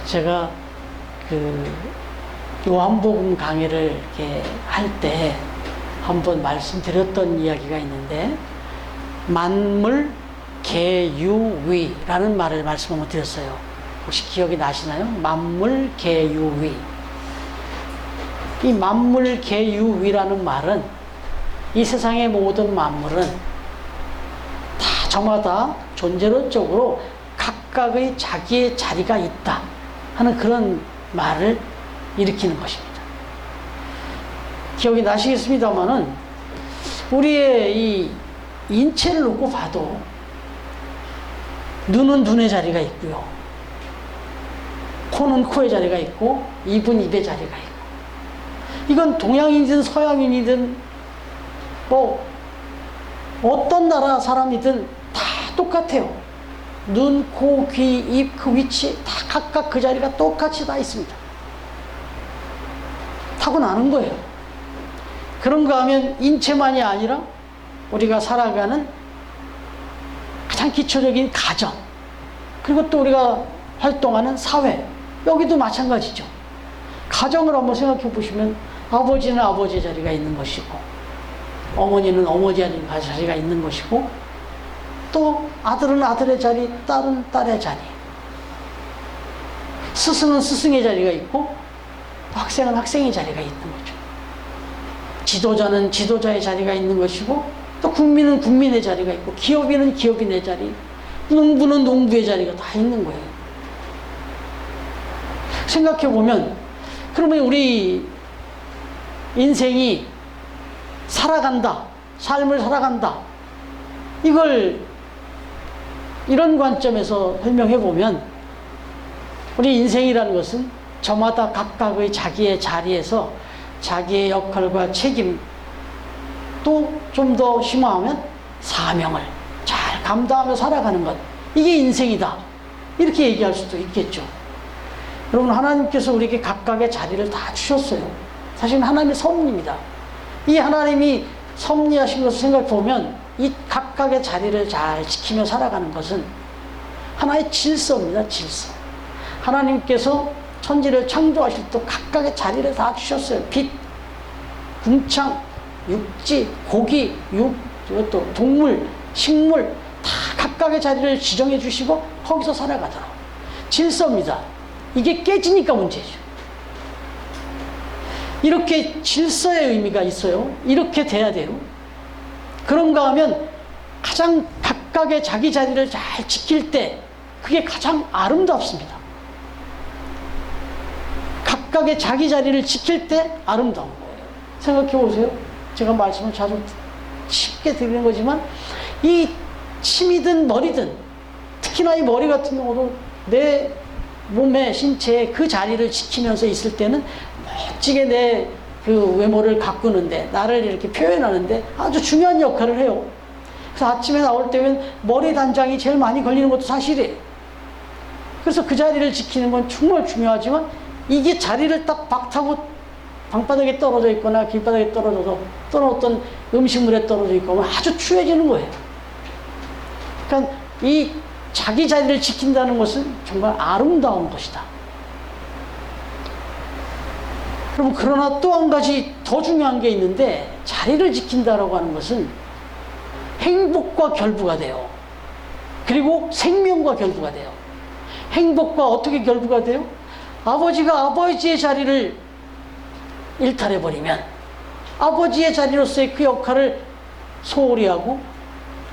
제가 요한복음 강의를 이렇게 할 때 한번 말씀드렸던 이야기가 있는데, 만물 계유위라는 말을 말씀 한번 드렸어요. 혹시 기억이 나시나요? 만물 계유위. 이 만물 계유위라는 말은 이 세상의 모든 만물은 다 저마다 존재론적으로 각각의 자기의 자리가 있다 하는 그런 말을 일으키는 것입니다. 기억이 나시겠습니다만은 우리의 이 인체를 놓고 봐도 눈은 눈의 자리가 있고요, 코는 코의 자리가 있고, 입은 입의 자리가 있고, 이건 동양인이든 서양인이든 뭐 어떤 나라 사람이든 다 똑같아요. 눈, 코, 귀, 입, 그 위치 다 각각 그 자리가 똑같이 다 있습니다. 타고나는 거예요. 그런가 하면 인체만이 아니라 우리가 살아가는 가장 기초적인 가정, 그리고 또 우리가 활동하는 사회, 여기도 마찬가지죠. 가정을 한번 생각해 보시면 아버지는 아버지의 자리가 있는 것이고, 어머니는 어머니의 자리가 있는 것이고, 또 아들은 아들의 자리, 딸은 딸의 자리, 스승은 스승의 자리가 있고, 학생은 학생의 자리가 있는 거죠. 지도자는 지도자의 자리가 있는 것이고, 또 국민은 국민의 자리가 있고, 기업인은 기업인의 자리, 농부는 농부의 자리가 다 있는 거예요. 생각해 보면, 그러면 우리 인생이 살아간다, 삶을 살아간다, 이걸 이런 관점에서 설명해 보면, 우리 인생이라는 것은 저마다 각각의 자기의 자리에서 자기의 역할과 책임, 또 좀 더 심화하면 사명을 잘 감당하며 살아가는 것, 이게 인생이다, 이렇게 얘기할 수도 있겠죠. 여러분, 하나님께서 우리에게 각각의 자리를 다 주셨어요. 사실 하나님의 섭리입니다. 이 하나님이 섭리하신 것을 생각해 보면, 이 각각의 자리를 잘 지키며 살아가는 것은 하나의 질서입니다. 질서. 하나님께서 천지를 창조하실 때 각각의 자리를 다 주셨어요. 빛, 궁창, 육지, 고기, 또 동물, 식물, 다 각각의 자리를 지정해 주시고 거기서 살아가도록. 질서입니다. 이게 깨지니까 문제죠. 이렇게 질서의 의미가 있어요. 이렇게 돼야 돼요. 그런가 하면 가장 각각의 자기 자리를 잘 지킬 때 그게 가장 아름답습니다. 각각의 자기 자리를 지킬 때 아름다운 거예요. 생각해 보세요. 제가 말씀을 자주 쉽게 드리는 거지만, 이 침이든 머리든, 특히나 이 머리 같은 경우도 내 몸의 신체의 그 자리를 지키면서 있을 때는 멋지게 내 그 외모를 가꾸는데, 나를 이렇게 표현하는데 아주 중요한 역할을 해요. 그래서 아침에 나올 때면 머리 단장이 제일 많이 걸리는 것도 사실이에요. 그래서 그 자리를 지키는 건 정말 중요하지만, 이게 자리를 딱 박타고 방바닥에 떨어져 있거나 길바닥에 떨어져서, 또는 어떤 음식물에 떨어져 있고 하면 아주 추해지는 거예요. 그러니까 이 자기 자리를 지킨다는 것은 정말 아름다운 것이다. 그럼 그러나 또 한 가지 더 중요한 게 있는데, 자리를 지킨다라고 하는 것은 행복과 결부가 돼요. 그리고 생명과 결부가 돼요. 행복과 어떻게 결부가 돼요? 아버지가 아버지의 자리를 일탈해버리면, 아버지의 자리로서의 그 역할을 소홀히 하고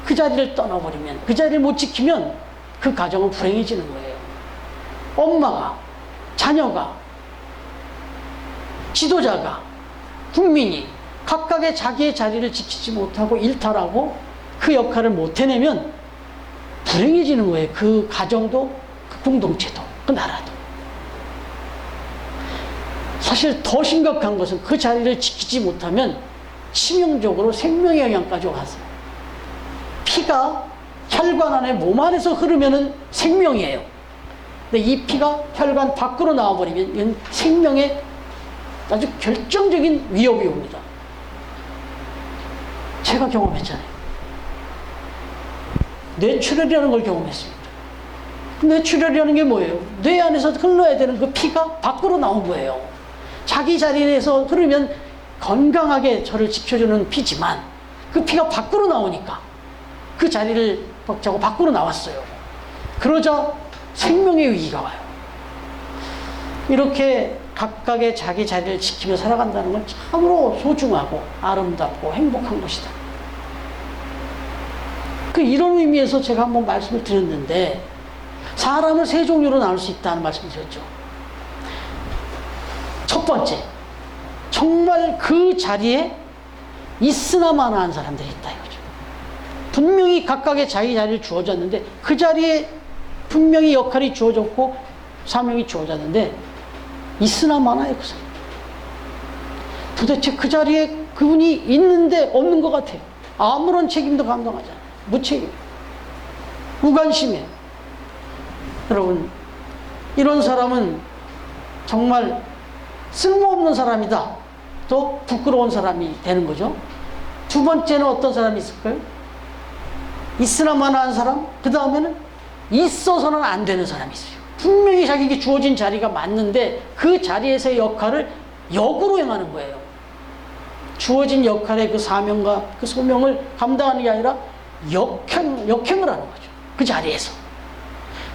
그 자리를 떠나버리면, 그 자리를 못 지키면 그 가정은 불행해지는 거예요. 엄마가, 자녀가, 지도자가, 국민이 각각의 자기의 자리를 지키지 못하고 일탈하고 그 역할을 못 해내면 불행해지는 거예요. 그 가정도, 그 공동체도, 그 나라도. 사실 더 심각한 것은 그 자리를 지키지 못하면 치명적으로 생명의 영향까지 와서, 피가 혈관 안에, 몸 안에서 흐르면은 생명이에요. 근데 이 피가 혈관 밖으로 나와버리면 이건 생명에 아주 결정적인 위협이 옵니다. 제가 경험했잖아요. 뇌출혈이라는 걸 경험했습니다. 뇌출혈이라는 게 뭐예요? 뇌 안에서 흘러야 되는 그 피가 밖으로 나온 거예요. 자기 자리에서 흐르면 건강하게 저를 지켜주는 피지만 그 피가 밖으로 나오니까 그 자리를 벅차고 밖으로 나왔어요. 그러자 생명의 위기가 와요. 이렇게 각각의 자기 자리를 지키며 살아간다는 건 참으로 소중하고 아름답고 행복한 것이다. 이런 의미에서 제가 한번 말씀을 드렸는데, 사람을 세 종류로 나눌 수 있다는 말씀을 드렸죠. 첫 번째, 정말 그 자리에 있으나 마나한 사람들이 있다 이거죠. 분명히 각각의 자기 자리를 주어졌는데 그 자리에 분명히 역할이 주어졌고 사명이 주어졌는데 있으나 마나요 그 사람. 도대체 그 자리에 그분이 있는데 없는 것 같아요. 아무런 책임도 감당하지 않아요. 무책임, 무관심해. 여러분, 이런 사람은 정말 쓸모없는 사람이다. 또 부끄러운 사람이 되는 거죠. 두 번째는 어떤 사람이 있을까요? 있으나 마나한 사람. 그 다음에는 있어서는 안 되는 사람이 있어요. 분명히 자기에게 주어진 자리가 맞는데 그 자리에서의 역할을 역으로 행하는 거예요. 주어진 역할의 그 사명과 그 소명을 감당하는 게 아니라 역행을 하는 거죠. 그 자리에서.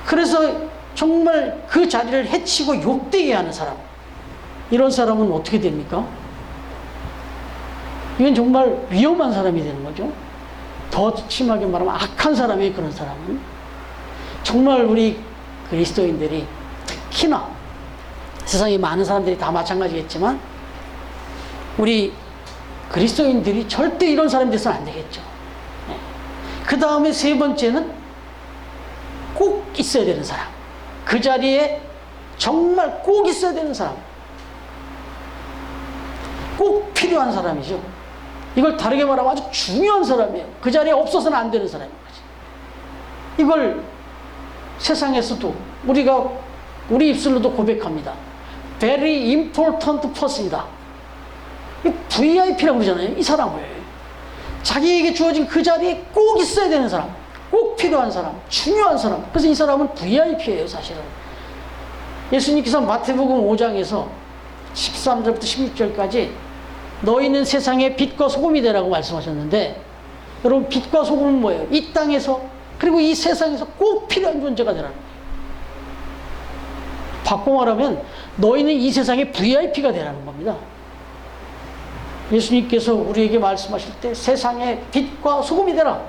그래서 정말 그 자리를 해치고 욕되게 하는 사람. 이런 사람은 어떻게 됩니까? 이건 정말 위험한 사람이 되는 거죠. 더 심하게 말하면 악한 사람이에요. 그런 사람은. 정말 우리 그리스도인들이 특히나 세상에 많은 사람들이 다 마찬가지겠지만 우리 그리스도인들이 절대 이런 사람이 돼서는 안 되겠죠. 그 다음에 세 번째는 꼭 있어야 되는 사람. 그 자리에 정말 꼭 있어야 되는 사람. 꼭 필요한 사람이죠. 이걸 다르게 말하면 아주 중요한 사람이에요. 그 자리에 없어서는 안 되는 사람인 거지. 이걸 세상에서도 우리 입술로도 고백합니다. Very important person이다. VIP라고 그러잖아요. 이 사람을. 자기에게 주어진 그 자리에 꼭 있어야 되는 사람, 꼭 필요한 사람, 중요한 사람. 그래서 이 사람은 VIP예요, 사실은. 예수님께서 마태복음 5장에서 13절부터 16절까지 너희는 세상의 빛과 소금이 되라고 말씀하셨는데, 여러분, 빛과 소금은 뭐예요? 이 땅에서, 그리고 이 세상에서 꼭 필요한 존재가 되라는 거예요. 바꿔 말하면 너희는 이 세상의 VIP가 되라는 겁니다. 예수님께서 우리에게 말씀하실 때 세상의 빛과 소금이 되라.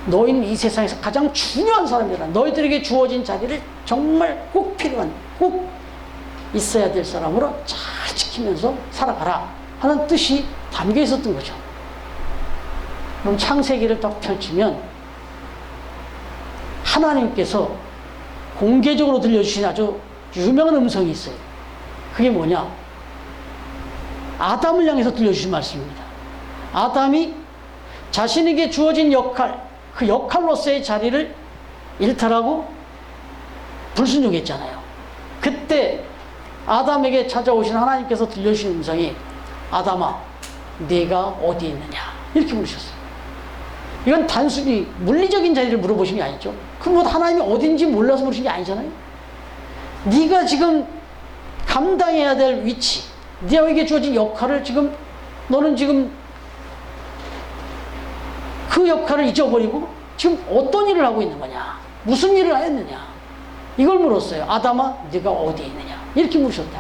너희는 이 세상에서 가장 중요한 사람이라. 너희들에게 주어진 자리를 정말 꼭 필요한, 꼭 있어야 될 사람으로 잘 지키면서 살아가라 하는 뜻이 담겨 있었던 거죠. 그럼 창세기를 딱 펼치면 하나님께서 공개적으로 들려주신 아주 유명한 음성이 있어요. 그게 뭐냐? 아담을 향해서 들려주신 말씀입니다. 아담이 자신에게 주어진 역할, 그 역할로서의 자리를 일탈하고 불순종했잖아요. 그때 아담에게 찾아오신 하나님께서 들려주신 음성이 아담아, 네가 어디 있느냐? 이렇게 물으셨어요. 이건 단순히 물리적인 자리를 물어보신 게 아니죠. 그럼 하나님이 어딘지 몰라서 물으신 게 아니잖아요. 네가 지금 감당해야 될 위치, 네에게 주어진 역할을 너는 지금 그 역할을 잊어버리고 지금 어떤 일을 하고 있는 거냐? 무슨 일을 했느냐? 이걸 물었어요. 아담아, 네가 어디 있느냐? 이렇게 물으셨다.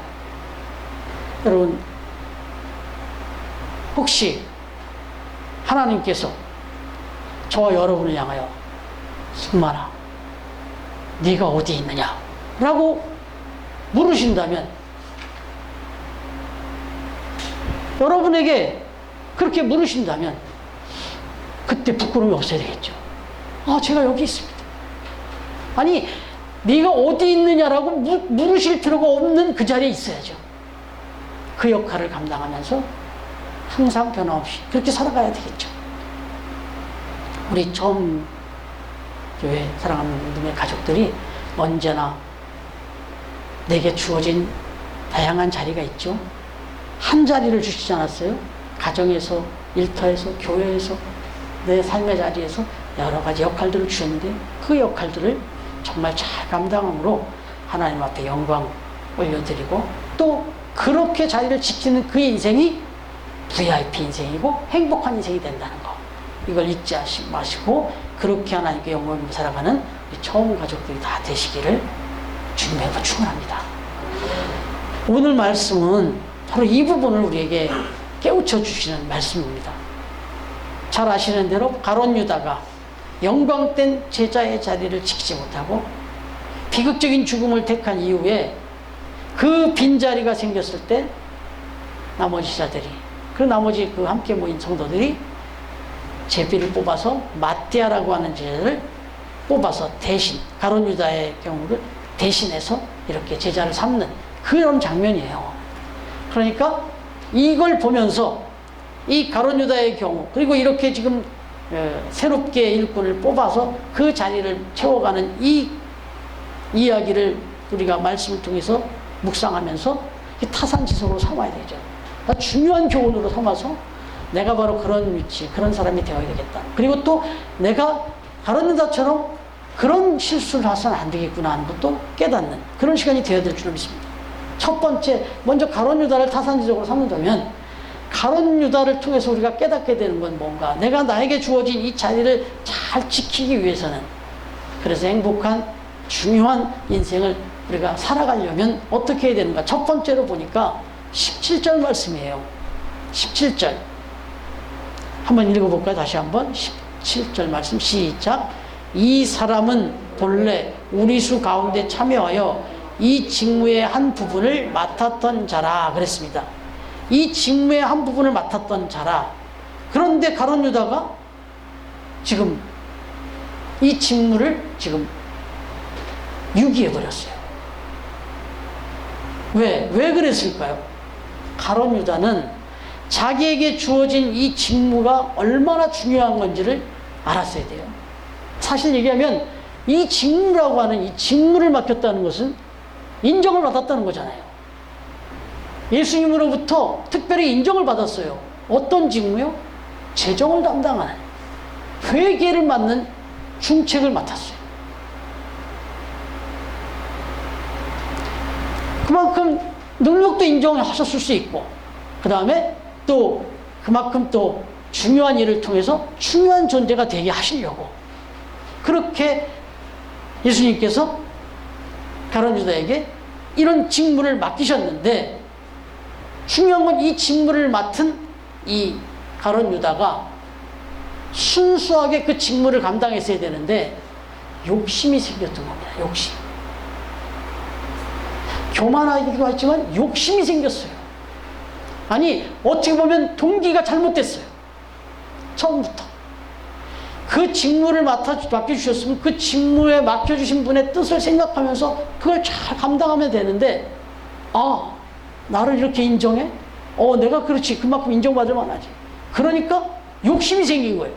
여러분, 혹시 하나님께서 저와 여러분을 향하여 승만아, 네가 어디 있느냐? 라고 물으신다면 여러분에게 그렇게 물으신다면 그때 부끄러움이 없어야 되겠죠. 아, 제가 여기 있습니다. 아니, 네가 어디 있느냐라고 물으실 필요가 없는 그 자리에 있어야죠. 그 역할을 감당하면서 항상 변함없이 그렇게 살아가야 되겠죠. 우리 처음 교회 사랑하는 믿음의 가족들이 언제나 내게 주어진 다양한 자리가 있죠. 한 자리를 주시지 않았어요? 가정에서, 일터에서, 교회에서, 내 삶의 자리에서 여러 가지 역할들을 주셨는데 그 역할들을 정말 잘 감당함으로 하나님 앞에 영광 올려드리고 또 그렇게 자리를 지키는 그의 인생이 VIP 인생이고 행복한 인생이 된다는 거, 이걸 잊지 마시고 그렇게 하나님께 영광을 살아가는 처음 가족들이 다 되시기를 주님으로 축원합니다. 오늘 말씀은 바로 이 부분을 우리에게 깨우쳐 주시는 말씀입니다. 잘 아시는 대로 가룟 유다가 영광된 제자의 자리를 지키지 못하고 비극적인 죽음을 택한 이후에 그 빈자리가 생겼을 때 나머지 자들이, 그 나머지 그 함께 모인 성도들이 제비를 뽑아서 마띠아라고 하는 제자를 뽑아서 대신, 가룟 유다의 경우를 대신해서 이렇게 제자를 삼는 그런 장면이에요. 그러니까 이걸 보면서 이 가룟 유다의 경우, 그리고 이렇게 지금 새롭게 일꾼을 뽑아서 그 자리를 채워가는 이 이야기를 우리가 말씀을 통해서 묵상하면서 타산지석으로 삼아야 되죠. 중요한 교훈으로 삼아서 내가 바로 그런 위치, 그런 사람이 되어야 되겠다. 그리고 또 내가 가룟 유다처럼 그런 실수를 해서는 안 되겠구나 하는 것도 깨닫는 그런 시간이 되어야 될 줄 믿습니다. 첫 번째, 먼저 가룟 유다를 타산지석으로 삼는다면 가룟 유다를 통해서 우리가 깨닫게 되는 건 뭔가, 내가 나에게 주어진 이 자리를 잘 지키기 위해서는, 그래서 행복한 중요한 인생을 우리가 살아가려면 어떻게 해야 되는가. 첫 번째로 보니까 17절 말씀이에요. 17절 한번 읽어볼까요? 다시 한번 17절 말씀 시작. 이 사람은 본래 우리 수 가운데 참여하여 이 직무의 한 부분을 맡았던 자라 그랬습니다. 이 직무의 한 부분을 맡았던 자라. 그런데 가룟 유다가 지금 이 직무를 지금 유기해버렸어요. 왜 그랬을까요? 가룟 유다는 자기에게 주어진 이 직무가 얼마나 중요한 건지를 알았어야 돼요. 사실 얘기하면 이 직무라고 하는 이 직무를 맡겼다는 것은 인정을 받았다는 거잖아요. 예수님으로부터 특별히 인정을 받았어요. 어떤 직무요? 재정을 담당하는, 회계를 맡는 중책을 맡았어요. 그만큼 능력도 인정하셨을 수 있고, 그 다음에 또 그만큼 또 중요한 일을 통해서 중요한 존재가 되게 하시려고 그렇게 예수님께서 가룟 유다에게 이런 직무를 맡기셨는데, 중요한 건 이 직무를 맡은 이 가룟 유다가 순수하게 그 직무를 감당했어야 되는데 욕심이 생겼던 겁니다. 욕심. 교만하기도 했지만 욕심이 생겼어요. 아니, 어떻게 보면 동기가 잘못됐어요. 처음부터. 그 직무를 맡겨주셨으면 그 직무에 맡겨주신 분의 뜻을 생각하면서 그걸 잘 감당하면 되는데, 나를 이렇게 인정해? 내가 그렇지. 그만큼 인정받을 만하지. 그러니까 욕심이 생긴 거예요.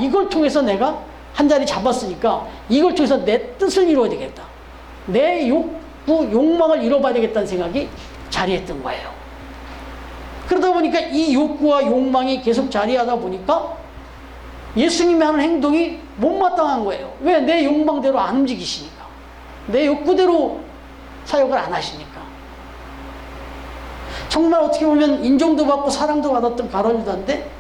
이걸 통해서 내가 한 자리 잡았으니까 이걸 통해서 내 뜻을 이루어야 되겠다. 내 욕망을 이뤄봐야 되겠다는 생각이 자리했던 거예요. 그러다 보니까 이 욕구와 욕망이 계속 자리하다 보니까 예수님이 하는 행동이 못마땅한 거예요. 왜? 내 욕망대로 안 움직이시니까. 내 욕구대로 사역을 안 하시니까. 정말 어떻게 보면 인정도 받고 사랑도 받았던 가룟 유다인데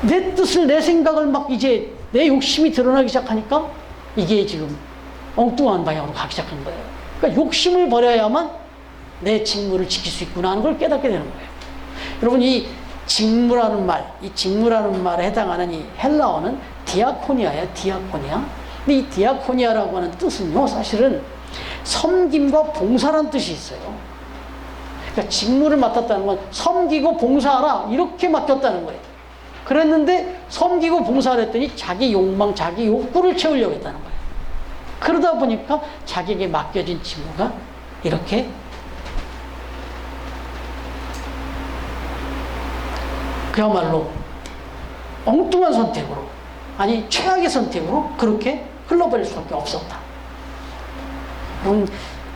내 뜻을, 내 생각을 막 이제 내 욕심이 드러나기 시작하니까 이게 지금 엉뚱한 방향으로 가기 시작한 거예요. 그러니까 욕심을 버려야만 내 직무를 지킬 수 있구나 하는 걸 깨닫게 되는 거예요. 여러분, 이 직무라는 말, 이 직무라는 말에 해당하는 이 헬라어는 디아코니아예요. 디아코니아. 근데 이 디아코니아라고 하는 뜻은요, 사실은 섬김과 봉사라는 뜻이 있어요. 그러니까 직무를 맡았다는 건 섬기고 봉사하라 이렇게 맡겼다는 거예요. 그랬는데 섬기고 봉사를 했더니 자기 욕망, 자기 욕구를 채우려고 했다는 거예요. 그러다 보니까 자기에게 맡겨진 직무가 이렇게 그야말로 엉뚱한 선택으로, 아니 최악의 선택으로 그렇게 흘러버릴 수밖에 없었다.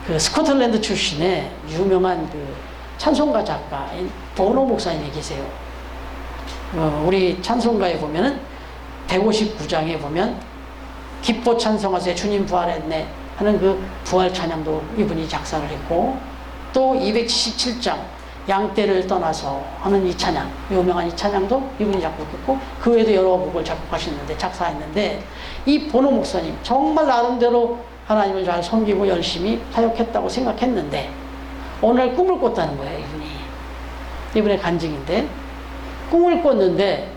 그 스코틀랜드 출신의 유명한 그 찬송가 작가인 보노 목사님이 계세요. 우리 찬송가에 보면은 159장에 보면 기뻐 찬송하세 주님 부활했네 하는 그 부활 찬양도 이분이 작사를 했고, 또 277장 양떼를 떠나서 하는 이 찬양, 유명한 이 찬양도 이분이 작곡했고, 그 외에도 여러 곡을 작곡하셨는데, 작사했는데, 이 보노 목사님 정말 나름대로 하나님을 잘 섬기고 열심히 사역했다고 생각했는데 오늘 꿈을 꿨다는 거예요. 이분의 간증인데, 꿈을 꿨는데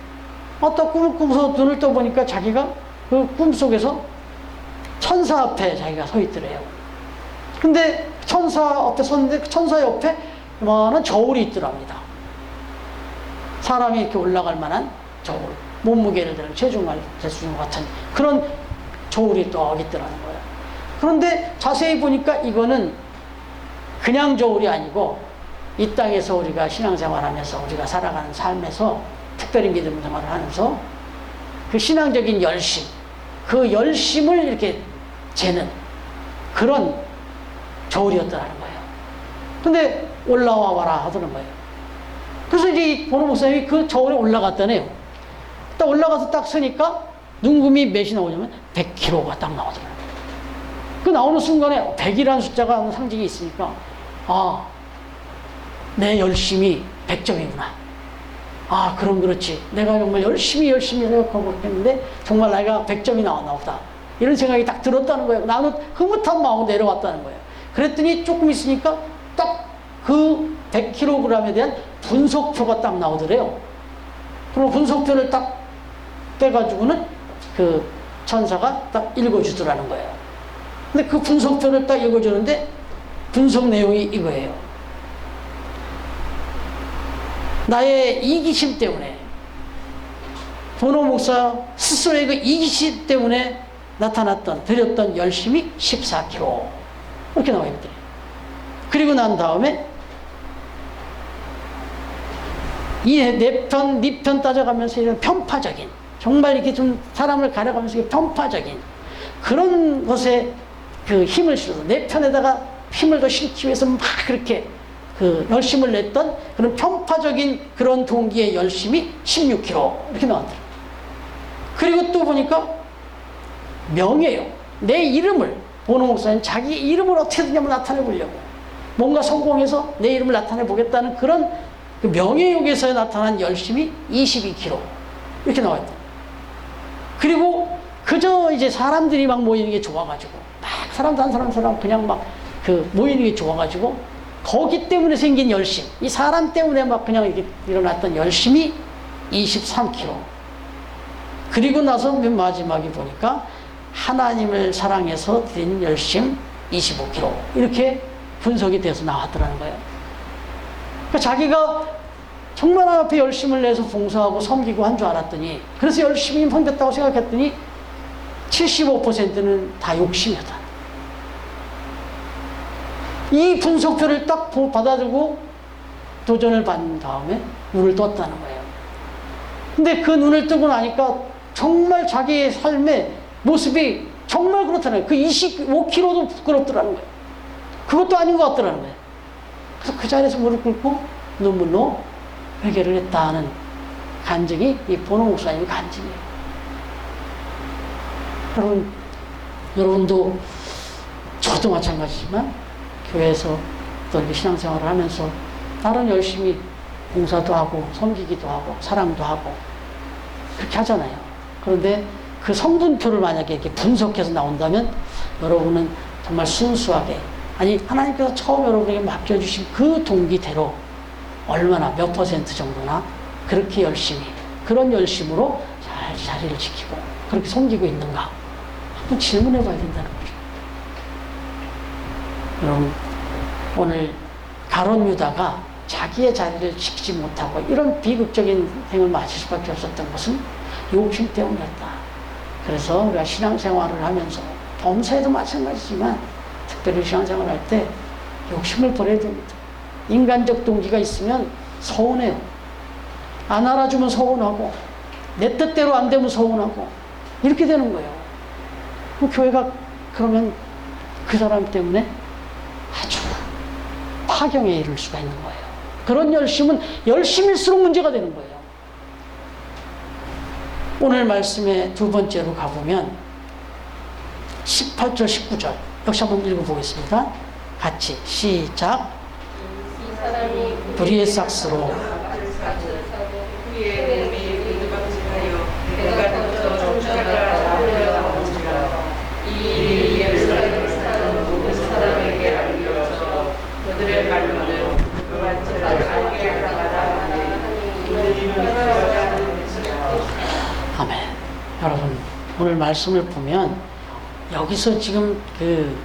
또 꿈을 꾸면서 눈을 떠보니까 자기가 그 꿈속에서 천사 앞에 자기가 서 있더래요. 근데 천사 앞에 섰는데 그 천사 옆에 이만한 저울이 있더랍니다. 사람이 이렇게 올라갈 만한 저울, 몸무게를 드는 체중을 재수준 같은 그런 저울이 또 있더라는 거예요. 그런데 자세히 보니까 이거는 그냥 저울이 아니고 이 땅에서 우리가 신앙생활하면서 우리가 살아가는 삶에서 특별히 믿음 생활을 하면서 그 신앙적인 열심, 그 열심을 이렇게 재는 그런 저울이었더라는 거예요. 근데 올라와 봐라 하더는 거예요. 그래서 이제 보노 목사님이 그 저울에 올라갔다네요. 딱 올라가서 딱 서니까 눈금이 몇이 나오냐면 100kg가 딱 나오더라고요. 그 나오는 순간에 100이라는 숫자가 상징이 있으니까 아, 내 열심이 100점이구나. 아, 그럼 그렇지. 내가 정말 열심히 생각하고 했는데 정말 내가 100점이 나왔나 보다. 이런 생각이 딱 들었다는 거예요. 나는 흐뭇한 마음으로 내려왔다는 거예요. 그랬더니 조금 있으니까 딱 그 100kg에 대한 분석표가 딱 나오더래요. 그럼 분석표를 딱 빼가지고는 그 천사가 딱 읽어주더라는 거예요. 근데 그 분석표를 딱 읽어주는데 분석 내용이 이거예요. 나의 이기심 때문에, 보노 목사 스스로의 그 이기심 때문에 나타났던, 드렸던 열심이 14kg. 이렇게 나와 있더래요. 그리고 난 다음에 이 네 편 따져가면서 이런 편파적인, 정말 이렇게 좀 사람을 가려가면서 편파적인 그런 것에 그 힘을 실어서 내 편에다가 힘을 더 실기 위해서 막 그렇게 그 열심을 냈던 그런 편파적인 그런 동기의 열심이 16kg 이렇게 나왔더라고요. 그리고 또 보니까 명예요. 내 이름을, 보노 목사님 자기 이름을 어떻게든 한번 나타내 보려고 뭔가 성공해서 내 이름을 나타내 보겠다는 그런 그 명예욕에서 나타난 열심이 22kg 이렇게 나와있다. 그리고 그저 이제 사람들이 막 모이는 게 좋아가지고 막 사람도 한 사람 그냥 막 그 모이는 게 좋아가지고 거기 때문에 생긴 열심, 이 사람 때문에 막 그냥 이렇게 일어났던 열심이 23kg. 그리고 나서 맨 마지막에 보니까 하나님을 사랑해서 드린 열심 25kg 이렇게 분석이 돼서 나왔더라는 거예요. 그러니까 자기가 정말 하나님 앞에 열심을 내서 봉사하고 섬기고 한 줄 알았더니, 그래서 열심히 섬겼다고 생각했더니 75%는 다 욕심이었다. 이 분석표를 딱 받아들고 도전을 받은 다음에 눈을 떴다는 거예요. 근데 그 눈을 뜨고 나니까 정말 자기의 삶의 모습이 정말 그렇다는 거예요. 그 25kg도 부끄럽더라는 거예요. 그것도 아닌 것 같더라는 거예요. 그래서 그 자리에서 무릎 꿇고 눈물로 회개를 했다는 간증이 이 보노 목사님의 간증이에요. 여러분도 저도 마찬가지지만 교회에서 또 이렇게 신앙생활을 하면서 다른 열심히 봉사도 하고 섬기기도 하고 사랑도 하고 그렇게 하잖아요. 그런데 그 성분표를 만약에 이렇게 분석해서 나온다면 여러분은 정말 순수하게, 아니 하나님께서 처음 여러분에게 맡겨주신 그 동기대로 얼마나 몇 퍼센트 정도나 그렇게 열심히, 그런 열심으로 잘 자리를 지키고 그렇게 섬기고 있는가 한번 질문해 봐야 된다는 거죠. 여러분, 오늘 가룟 유다가 자기의 자리를 지키지 못하고 이런 비극적인 생을 마칠 수밖에 없었던 것은 욕심 때문이었다. 그래서 우리가 신앙생활을 하면서 범사에도 마찬가지지만 특별히 신앙생활을 할 때 욕심을 버려야 됩니다. 인간적 동기가 있으면 서운해요. 안 알아주면 서운하고 내 뜻대로 안 되면 서운하고 이렇게 되는 거예요. 교회가 그러면 그 사람 때문에 아주 파경에 이를 수가 있는 거예요. 그런 열심은 열심일수록 문제가 되는 거예요. 오늘 말씀의 두 번째로 가보면 18절 19절 역시 한번 읽어보겠습니다. 같이 시작. 불의의 삭스로 아멘. 여러분 오늘 말씀을 보면 여기서 지금 그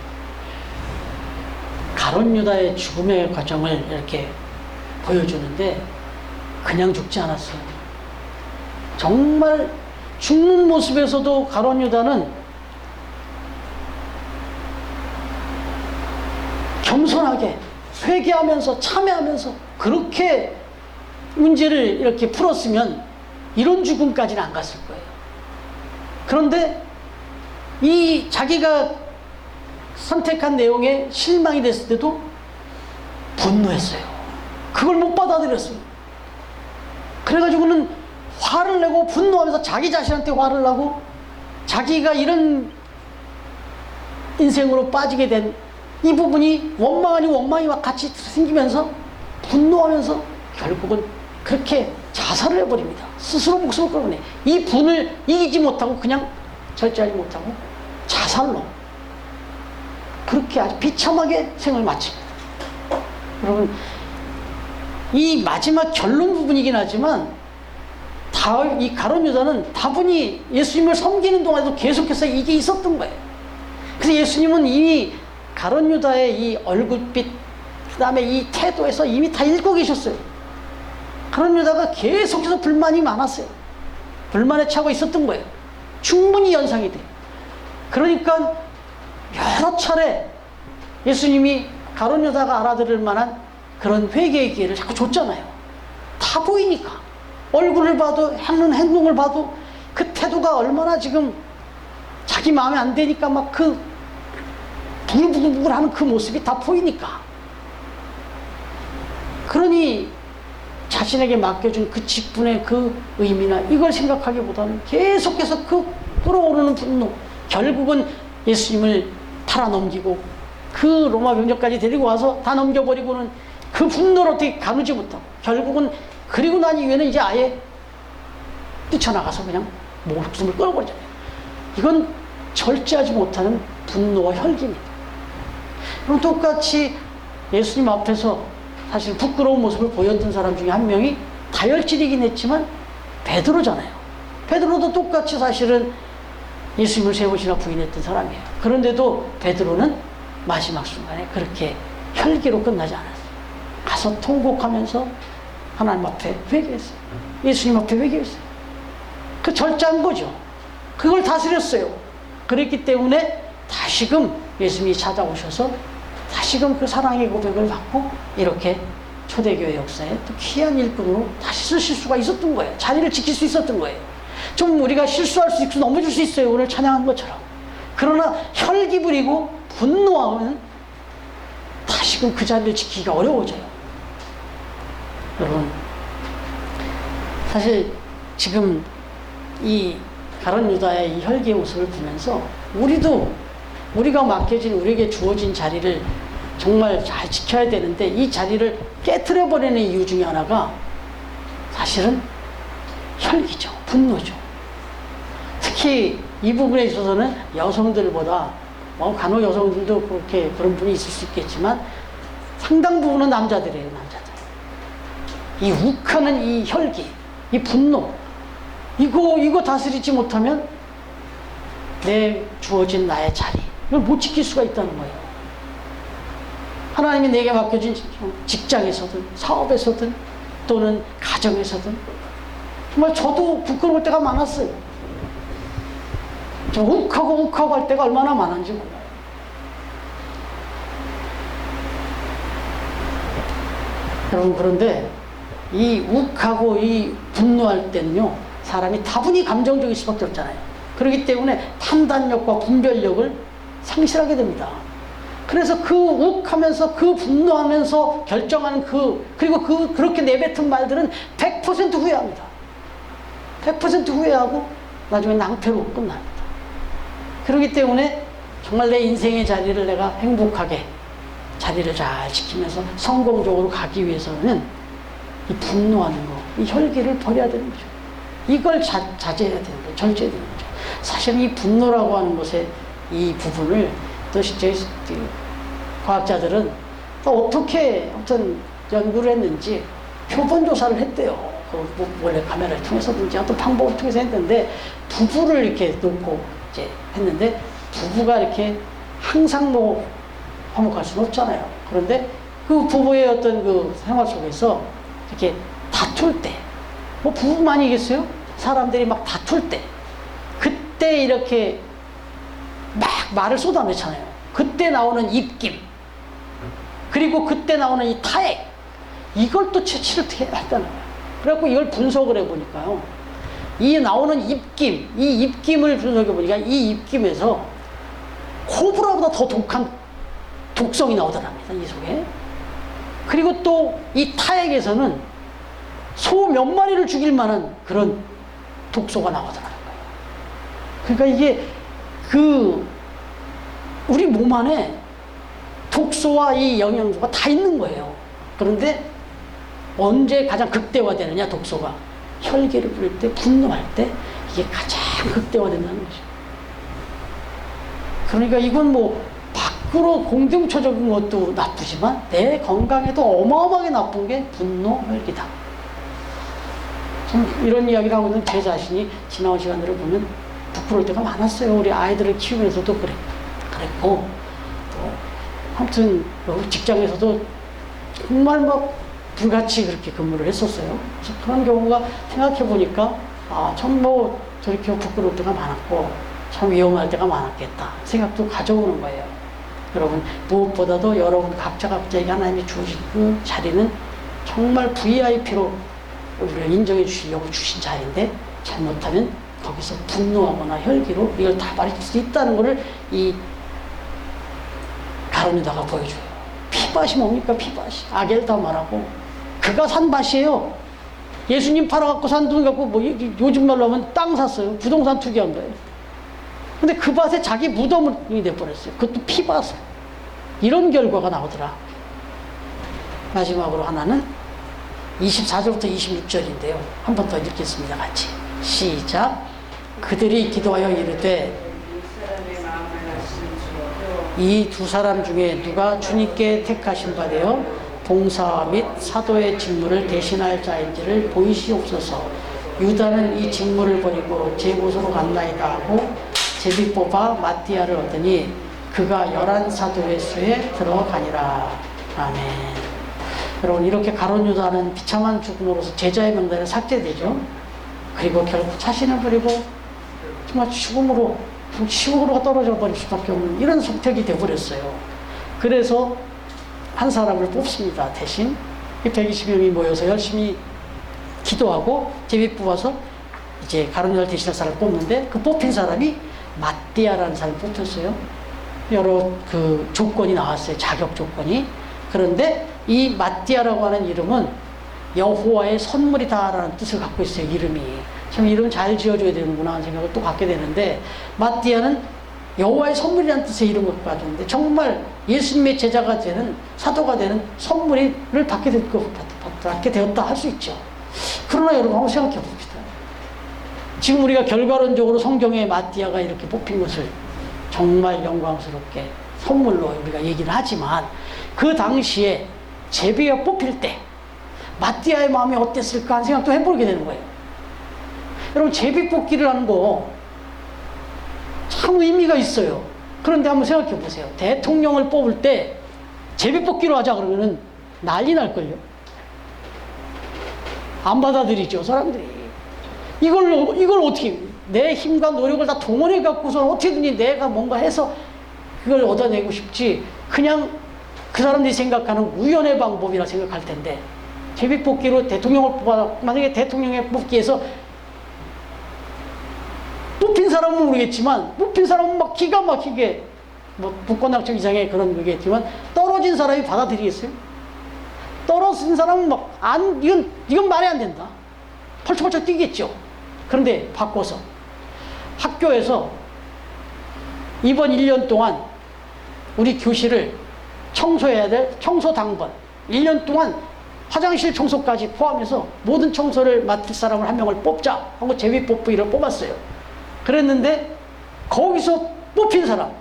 가룟 유다의 죽음의 과정을 이렇게 보여주는데 그냥 죽지 않았어요. 정말 죽는 모습에서도 가룟 유다는 겸손하게 회개하면서 참회하면서 그렇게 문제를 이렇게 풀었으면 이런 죽음까지는 안 갔을 거예요. 그런데 이 자기가 선택한 내용에 실망이 됐을 때도 분노했어요. 그걸 못 받아들였어요. 그래가지고는 화를 내고 분노하면서 자기 자신한테 화를 나고 자기가 이런 인생으로 빠지게 된 이 부분이 원망 아닌 원망이 같이 생기면서 분노하면서 결국은 그렇게 자살을 해버립니다. 스스로 목숨을 끊어내. 이 분을 이기지 못하고 그냥 절제하지 못하고 자살로 그렇게 아주 비참하게 생을 마칩니다. 여러분 이 마지막 결론 부분이긴 하지만 이 가룟 유다는 다분히 예수님을 섬기는 동안에도 계속해서 이게 있었던 거예요. 그래서 예수님은 이미 가룟 유다의 이 얼굴빛 그 다음에 이 태도에서 이미 다 읽고 계셨어요. 가룟 유다가 계속해서 불만이 많았어요. 불만에 차고 있었던 거예요. 충분히 연상이 돼. 그러니까 여러 차례 예수님이 가룟 유다가 알아들을 만한 그런 회개의 기회를 자꾸 줬잖아요. 다 보이니까. 얼굴을 봐도 하는 행동을 봐도 그 태도가 얼마나 지금 자기 마음에 안 드니까 막 그 부글부글부글하는 그 모습이 다 보이니까. 그러니 자신에게 맡겨준 그 직분의 그 의미나 이걸 생각하기보다는 계속해서 그 끓어오르는 분노, 결국은 예수님을 팔아넘기고 그 로마 병력까지 데리고 와서 다 넘겨버리고는 그 분노를 어떻게 가누지 못하고 결국은 그리고 난 이후에는 이제 아예 뛰쳐나가서 그냥 목숨을 끊어버리잖아요. 이건 절제하지 못하는 분노와 혈기입니다. 그럼 똑같이 예수님 앞에서 사실 부끄러운 모습을 보였던 사람 중에 한 명이 다혈질이긴 했지만 베드로잖아요. 베드로도 똑같이 사실은 예수님을 3번이나 부인했던 사람이에요. 그런데도 베드로는 마지막 순간에 그렇게 혈기로 끝나지 않았어요. 가서 통곡하면서 하나님 앞에 회개했어요. 예수님 앞에 회개했어요. 그 절제한 거죠. 그걸 다스렸어요. 그랬기 때문에 다시금 예수님이 찾아오셔서 다시금 그 사랑의 고백을 받고 이렇게 초대교회 역사에 또 귀한 일꾼으로 다시 쓰실 수가 있었던 거예요. 자리를 지킬 수 있었던 거예요. 좀 우리가 실수할 수 있고 넘어질 수 있어요. 오늘 찬양한 것처럼. 그러나 혈기 부리고 분노하면 다시금 그 자리를 지키기가 어려워져요. 여러분 사실 지금 이 가룟 유다의 이 혈기의 모습을 보면서 우리가 맡겨진 우리에게 주어진 자리를 정말 잘 지켜야 되는데 이 자리를 깨트려버리는 이유 중에 하나가 사실은 혈기죠. 분노죠. 특히 이 부분에 있어서는 여성들보다 간혹 여성들도 그렇게 그런 분이 있을 수 있겠지만 상당 부분은 남자들이에요. 남자들. 이 욱하는 이 혈기, 이 분노 이거 다스리지 못하면 내 주어진 나의 자리 이걸 못 지킬 수가 있다는 거예요. 하나님이 내게 맡겨진 직장에서든 사업에서든 또는 가정에서든 정말 저도 부끄러울 때가 많았어요. 좀 욱하고 할 때가 얼마나 많은지 몰라요. 여러분 그런데 이 욱하고 이 분노할 때는요 사람이 다분히 감정적일 수밖에 없잖아요. 그렇기 때문에 판단력과 분별력을 상실하게 됩니다. 그래서 그 욱하면서 그 분노하면서 결정하는 그리고 그렇게 내뱉은 말들은 100% 후회합니다. 100% 후회하고 나중에 낭패로 끝납니다. 그렇기 때문에 정말 내 인생의 자리를 내가 행복하게 자리를 잘 지키면서 성공적으로 가기 위해서는 이 분노하는 거, 이 혈기를 버려야 되는 거죠. 이걸 자제해야 되는 거죠. 절제해야 되는 거죠. 사실 이 분노라고 하는 것의 이 부분을 또 저희 과학자들은 또 어떻게 어떤 연구를 했는지 표본 조사를 했대요. 원래 카메라를 통해서든지 어떤 방법을 통해서 했는데 부부를 이렇게 놓고 이제 했는데 부부가 이렇게 항상 뭐 화목할 수는 없잖아요. 그런데 그 부부의 어떤 그 생활 속에서 이렇게 다툴 때, 뭐 부부만이겠어요? 사람들이 막 다툴 때, 그때 이렇게 막 말을 쏟아내잖아요. 그때 나오는 입김, 그리고 그때 나오는 이 타액, 이걸 또 채취를 어떻게 했다는 거예요. 그래갖고 이걸 분석을 해보니까요. 이 나오는 입김, 이 입김을 분석해보니까 이 입김에서 코브라보다 더 독한 독성이 나오더랍니다, 이 속에. 그리고 또 이 타액에서는 소 몇 마리를 죽일 만한 그런 독소가 나오더라는 거예요. 그러니까 이게 우리 몸 안에 독소와 이 영양소가 다 있는 거예요. 그런데 언제 가장 극대화되느냐, 독소가? 혈기를 부릴 때, 분노할 때 이게 가장 극대화된다는 거죠. 그러니까 이건 뭐 밖으로 공동체적인 것도 나쁘지만 내 건강에도 어마어마하게 나쁜 게 분노, 혈기다. 이런 이야기를 하고 있는 제 자신이 지나온 시간들을 보면 부끄러울 때가 많았어요. 우리 아이들을 키우면서도 그랬고, 또 아무튼 직장에서도 정말 막 불같이 그렇게 근무를 했었어요. 그래서 그런 경우가 생각해 보니까 참 뭐 저렇게 부끄러울 때가 많았고 참 위험할 때가 많았겠다 생각도 가져오는 거예요. 여러분, 무엇보다도 여러분 각자에게 하나님이 주신 그 자리는 정말 VIP로 우리를 인정해 주시려고 주신 자리인데 잘못하면 거기서 분노하거나 혈기로 이걸 다 버릴 수 있다는 것을 이 가룟유다가 보여줘요. 피밭이 뭡니까? 피밭이 아겔다 말하고 그가 산 밭이에요. 예수님 팔아갖고 산 돈 갖고 뭐 요즘 말로 하면 땅 샀어요. 부동산 투기한 거예요. 근데 그 밭에 자기 무덤이 돼버렸어요. 그것도 피밭을. 이런 결과가 나오더라. 마지막으로 하나는 24절부터 26절인데요. 한 번 더 읽겠습니다. 같이. 시작. 그들이 기도하여 이르되 이 두 사람 중에 누가 주님께 택하신 바 되어 봉사 및 사도의 직무를 대신할 자인지를 보이시옵소서. 유다는 이 직무를 버리고 제 곳으로 갔나이다 하고 제비 뽑아 마띠아를 얻으니 그가 11사도의 수에 들어가니라. 아멘. 여러분, 이렇게 가룟 유다는 비참한 죽음으로서 제자의 명단에 삭제되죠. 그리고 결국 자신을 버리고 정말 죽음으로 시국으로 떨어져 버릴 수밖에 없는 이런 선택이 되어버렸어요. 그래서 한 사람을 뽑습니다. 대신 120명이 모여서 열심히 기도하고 제비 뽑아서 이제 가룟 유다를 대신할 사람을 뽑는데 그 뽑힌 사람이 마띠아라는 사람이 뽑혔어요. 여러 그 조건이 나왔어요. 자격 조건이. 그런데 이 마띠아라고 하는 이름은 여호와의 선물이다라는 뜻을 갖고 있어요. 이름이. 참 이름 잘 지어줘야 되는구나 하는 생각을 또 갖게 되는데, 마띠아는 여호와의 선물이라는 뜻의 이름을 가졌는데 정말 예수님의 제자가 되는, 사도가 되는 선물을 받게 되었다 할 수 있죠. 그러나 여러분 한번 생각해 봅시다. 지금 우리가 결과론적으로 성경에 마띠아가 이렇게 뽑힌 것을 정말 영광스럽게 선물로 우리가 얘기를 하지만, 그 당시에 제비가 뽑힐 때 마띠아의 마음이 어땠을까 하는 생각도 해보게 되는 거예요. 여러분, 제비 뽑기를 하는 거 참 의미가 있어요. 그런데 한번 생각해 보세요. 대통령을 뽑을 때 제비 뽑기로 하자 그러면은 난리 날걸요. 안 받아들이죠, 사람들이. 이걸 어떻게, 내 힘과 노력을 다 동원해 갖고서 어떻게든지 내가 뭔가 해서 그걸 얻어내고 싶지, 그냥 그 사람들이 생각하는 우연의 방법이라 생각할 텐데, 제비 뽑기로 대통령을 뽑아, 만약에 대통령의 뽑기에서 뽑힌 사람은 모르겠지만, 뽑힌 사람은 막 기가 막히게, 뭐, 북권낙청 이상의 그런 그게있지만, 떨어진 사람이 받아들이겠어요? 떨어진 사람은 막, 이건 말이 안 된다. 펄쩍펄쩍 뛰겠죠. 그런데 바꿔서, 학교에서 이번 1년 동안 우리 교실을 청소해야 될 청소 당번 1년 동안 화장실 청소까지 포함해서 모든 청소를 맡을 사람을 한 명을 뽑자 하고 제비 뽑기를 뽑았어요. 그랬는데 거기서 뽑힌 사람,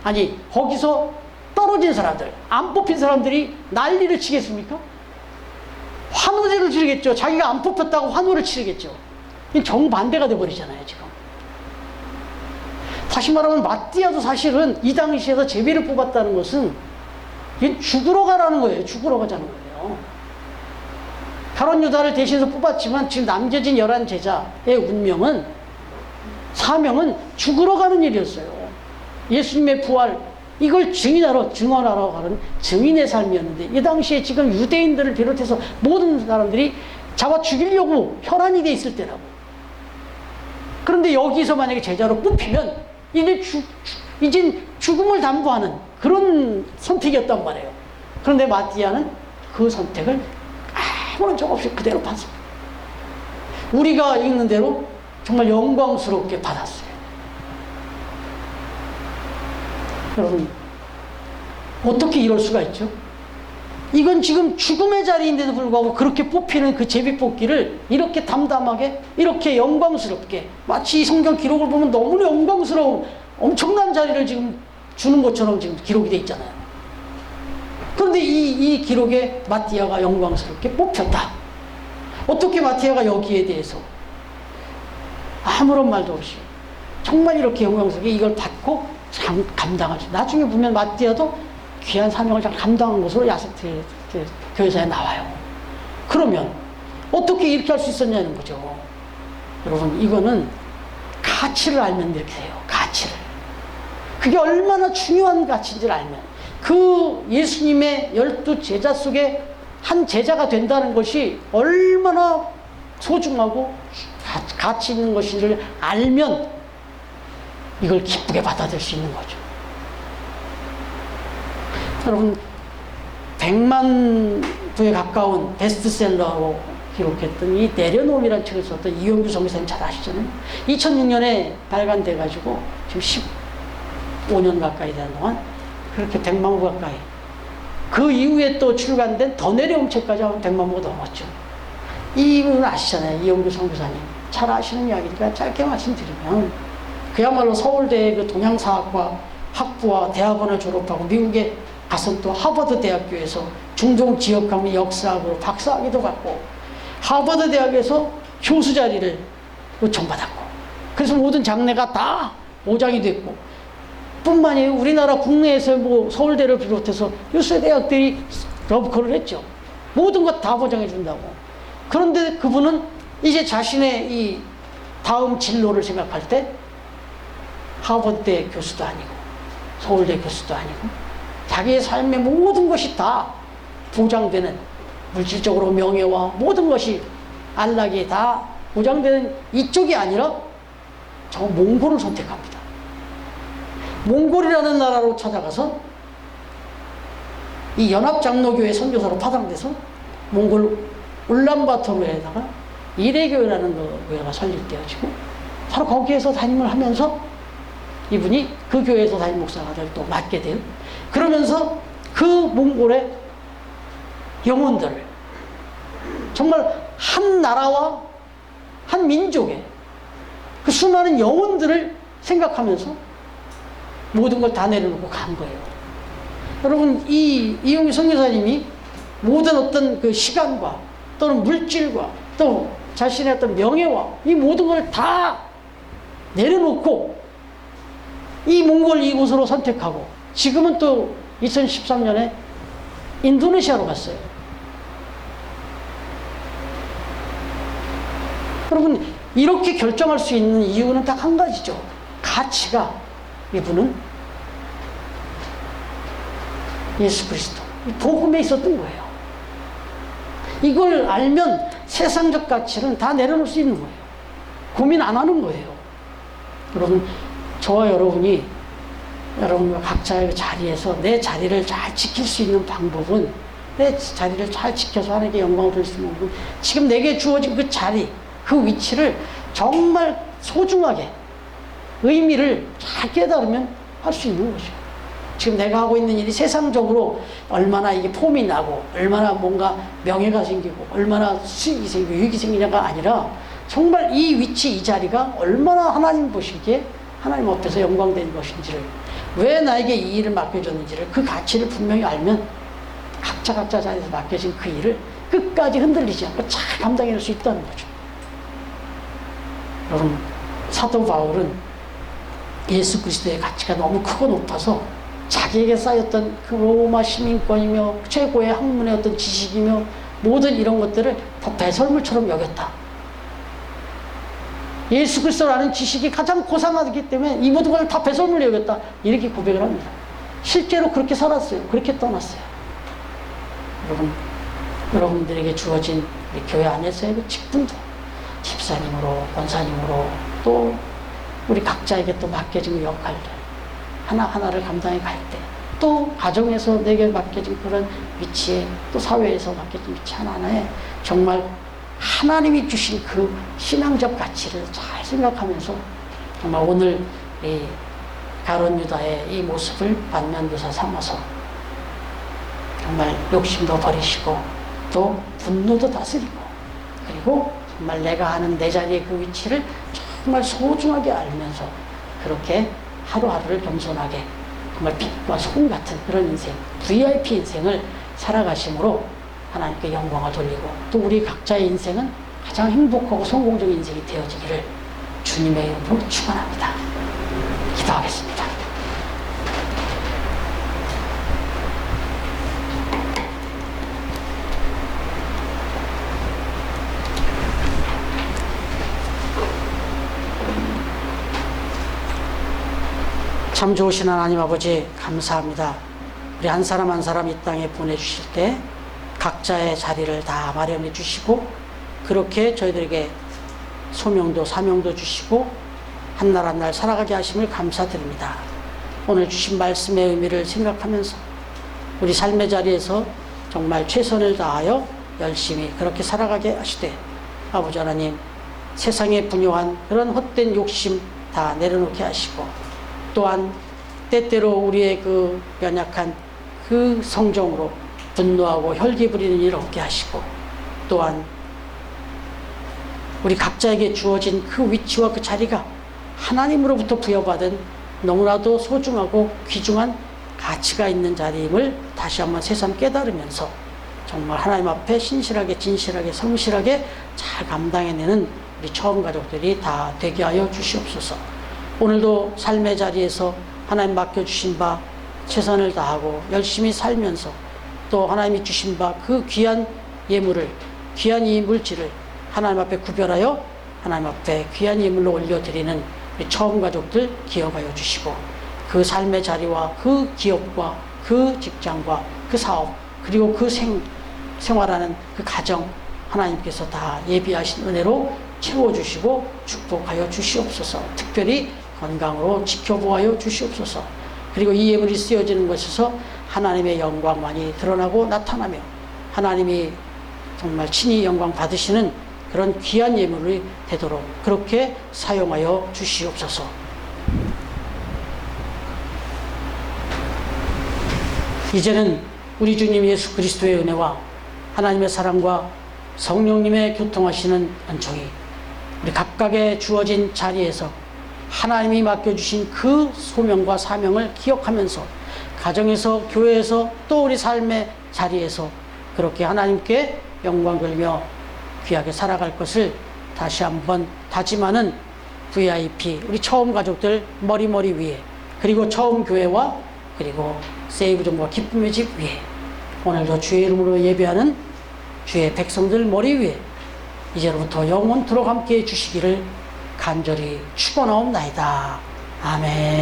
아니 거기서 떨어진 사람들, 안 뽑힌 사람들이 난리를 치겠습니까? 환호제를 치르겠죠. 자기가 안 뽑혔다고 환호를 치르겠죠. 정반대가 돼버리잖아요 지금. 다시 말하면 마띠아도 사실은 이 당시에서 제비를 뽑았다는 것은 죽으러 가라는 거예요. 죽으러 가자는 거예요. 가룟 유다를 대신해서 뽑았지만 지금 남겨진 11제자의 운명은, 사명은 죽으러 가는 일이었어요. 예수님의 부활, 이걸 증언하러 가는 증인의 삶이었는데, 이 당시에 지금 유대인들을 비롯해서 모든 사람들이 잡아 죽이려고 혈안이 돼 있을 때라고. 그런데 여기서 만약에 제자로 뽑히면 이제 죽음을 담보하는 그런 선택이었단 말이에요. 그런데 마띠아는 그 선택을 아무런 적 없이 그대로 받습니다. 우리가 읽는 대로 정말 영광스럽게 받았어요. 여러분, 어떻게 이럴 수가 있죠? 이건 지금 죽음의 자리인데도 불구하고 그렇게 뽑히는 그 제비 뽑기를 이렇게 담담하게, 이렇게 영광스럽게, 마치 이 성경 기록을 보면 너무 영광스러운 엄청난 자리를 지금 주는 것처럼 지금 기록이 돼 있잖아요. 그런데 이 기록에 마띠아가 영광스럽게 뽑혔다. 어떻게 마띠아가 여기에 대해서 아무런 말도 없이 정말 이렇게 영광스럽게 이걸 받고 감당하지. 나중에 보면 마띠아도 귀한 사명을 잘 감당한 것으로 교회사에 나와요. 그러면 어떻게 이렇게 할 수 있었냐는 거죠. 여러분, 이거는 가치를 알면 이렇게 돼요. 가치를. 그게 얼마나 중요한 가치인지를 알면, 그 예수님의 12제자 속에 한 제자가 된다는 것이 얼마나 소중하고 가치 있는 것인지를 알면 이걸 기쁘게 받아들일 수 있는 거죠. 여러분, 100만 부에 가까운 베스트셀러로 기록했던 이 내려놓음이라는 책을 썼던 이용규 선교사님 잘 아시잖아요. 2006년에 발간돼가지고 지금 15년 가까이 되는 동안 그렇게 100만 부 가까이, 그 이후에 또 출간된 더 내려옴 책까지 하면 100만 부가 넘었죠. 이분은 아시잖아요. 이용규 선교사님 잘 아시는 이야기니까 짧게 말씀드리면, 그야말로 서울대 그 동양사학과 학부와 대학원을 졸업하고 미국에 가서 또 하버드 대학교에서 중동 지역학문 역사학으로 박사학위도 받고 하버드 대학에서 교수 자리를 요청받았고, 그래서 모든 장래가 다 보장이 됐고, 뿐만이 아니라 우리나라 국내에서 뭐 서울대를 비롯해서 유수의 대학들이 러브콜을 했죠. 모든 것 다 보장해 준다고. 그런데 그분은 이제 자신의 이 다음 진로를 생각할 때 하버드대 교수도 아니고 서울대 교수도 아니고 자기의 삶의 모든 것이 다 보장되는, 물질적으로 명예와 모든 것이 안락이 다 보장되는 이쪽이 아니라 저 몽골을 선택합니다. 몽골이라는 나라로 찾아가서 이 연합장로교회 선교사로 파송돼서 몽골 울란바토르에다가 이레교회라는 교회가 설립되어지고, 바로 거기에서 담임을 하면서 이분이 그 교회에서 담임 목사가 또 맡게 돼요. 그러면서 그 몽골의 영혼들을, 정말 한 나라와 한 민족의 그 수많은 영혼들을 생각하면서 모든 걸 다 내려놓고 간 거예요. 여러분, 이용규 선교사님이 모든 어떤 그 시간과 또는 물질과 또 자신의 어떤 명예와 이 모든 걸 다 내려놓고 이 몽골 이곳으로 선택하고, 지금은 또 2013년에 인도네시아로 갔어요. 여러분, 이렇게 결정할 수 있는 이유는 딱 한 가지죠. 가치가, 이분은 예수 그리스도, 복음에 있었던 거예요. 이걸 알면 세상적 가치는 다 내려놓을 수 있는 거예요. 고민 안 하는 거예요. 여러분, 저와 여러분이 여러분과 각자의 자리에서 내 자리를 잘 지킬 수 있는 방법은, 내 자리를 잘 지켜서 하나님께 영광을 돌릴 수 있는 방법은, 지금 내게 주어진 그 자리, 그 위치를 정말 소중하게 의미를 잘 깨달으면 할 수 있는 거죠. 지금 내가 하고 있는 일이 세상적으로 얼마나 이게 폼이 나고 얼마나 뭔가 명예가 생기고 얼마나 수익이 생기고 유익이 생기냐가 아니라 정말 이 위치, 이 자리가 얼마나 하나님 보시기에 하나님 앞에서 영광된 것인지를, 왜 나에게 이 일을 맡겨줬는지를, 그 가치를 분명히 알면 각자 자리에서 맡겨진 그 일을 끝까지 흔들리지 않고 잘 감당해낼 수 있다는 거죠. 여러분, 사도 바울은 예수 그리스도의 가치가 너무 크고 높아서 자기에게 쌓였던 그 로마 시민권이며 최고의 학문의 어떤 지식이며 모든 이런 것들을 다 배설물처럼 여겼다. 예수 그리스도라는 지식이 가장 고상하기 때문에 이 모든 걸 다 배설물로 여겼다. 이렇게 고백을 합니다. 실제로 그렇게 살았어요. 그렇게 떠났어요. 여러분들에게 주어진 우리 교회 안에서의 그 직분도 집사님으로, 권사님으로, 또 우리 각자에게 또 맡겨진 역할들 하나하나를 감당해 갈 때, 또 가정에서 내게 맡겨진 그런 위치에, 또 사회에서 맡겨진 위치 하나하나에 정말 하나님이 주신 그 신앙적 가치를 잘 생각하면서 정말 오늘 이 가룟 유다의 이 모습을 반면교사 삼아서 정말 욕심도 버리시고 또 분노도 다스리고, 그리고 정말 내가 하는 내 자리의 그 위치를 정말 소중하게 알면서 그렇게 하루하루를 겸손하게 정말 빛과 소금 같은 그런 인생, VIP 인생을 살아가심으로 하나님께 영광을 돌리고, 또 우리 각자의 인생은 가장 행복하고 성공적인 인생이 되어지기를 주님의 이름으로 축원합니다. 기도하겠습니다. 참 좋으신 하나님 아버지, 감사합니다. 우리 한 사람 한 사람 이 땅에 보내주실 때 각자의 자리를 다 마련해 주시고, 그렇게 저희들에게 소명도 사명도 주시고 한 날 한 날 살아가게 하심을 감사드립니다. 오늘 주신 말씀의 의미를 생각하면서 우리 삶의 자리에서 정말 최선을 다하여 열심히 그렇게 살아가게 하시되, 아버지 하나님, 세상에 분요한 그런 헛된 욕심 다 내려놓게 하시고, 또한 때때로 우리의 그 연약한 그 성정으로 분노하고 혈기 부리는 일 없게 하시고, 또한 우리 각자에게 주어진 그 위치와 그 자리가 하나님으로부터 부여받은 너무나도 소중하고 귀중한 가치가 있는 자리임을 다시 한번 새삼 깨달으면서 정말 하나님 앞에 신실하게 진실하게 성실하게 잘 감당해내는 우리 처음 가족들이 다 되게 하여 주시옵소서. 오늘도 삶의 자리에서 하나님 맡겨주신 바 최선을 다하고 열심히 살면서 또 하나님이 주신 바 그 귀한 예물을, 귀한 이 물질을 하나님 앞에 구별하여 하나님 앞에 귀한 예물로 올려드리는 우리 처음 가족들 기억하여 주시고, 그 삶의 자리와 그 기업과 그 직장과 그 사업, 그리고 그 생활하는 그 가정 하나님께서 다 예비하신 은혜로 채워주시고 축복하여 주시옵소서. 특별히 건강으로 지켜보아여 주시옵소서. 그리고 이 예물이 쓰여지는 것에서 하나님의 영광만이 드러나고 나타나며 하나님이 정말 친히 영광 받으시는 그런 귀한 예물이 되도록 그렇게 사용하여 주시옵소서. 이제는 우리 주님 예수 그리스도의 은혜와 하나님의 사랑과 성령님의 교통하시는 은총이 우리 각각의 주어진 자리에서 하나님이 맡겨주신 그 소명과 사명을 기억하면서 가정에서, 교회에서, 또 우리 삶의 자리에서 그렇게 하나님께 영광 돌며 귀하게 살아갈 것을 다시 한번 다짐하는 VIP 우리 처음 가족들 머리 위에, 그리고 처음 교회와 그리고 세이브존과 기쁨의 집 위에 오늘도 주의 이름으로 예배하는 주의 백성들 머리 위에 이제로부터 영원토록 함께해 주시기를 간절히 축원하옵나이다. 아멘.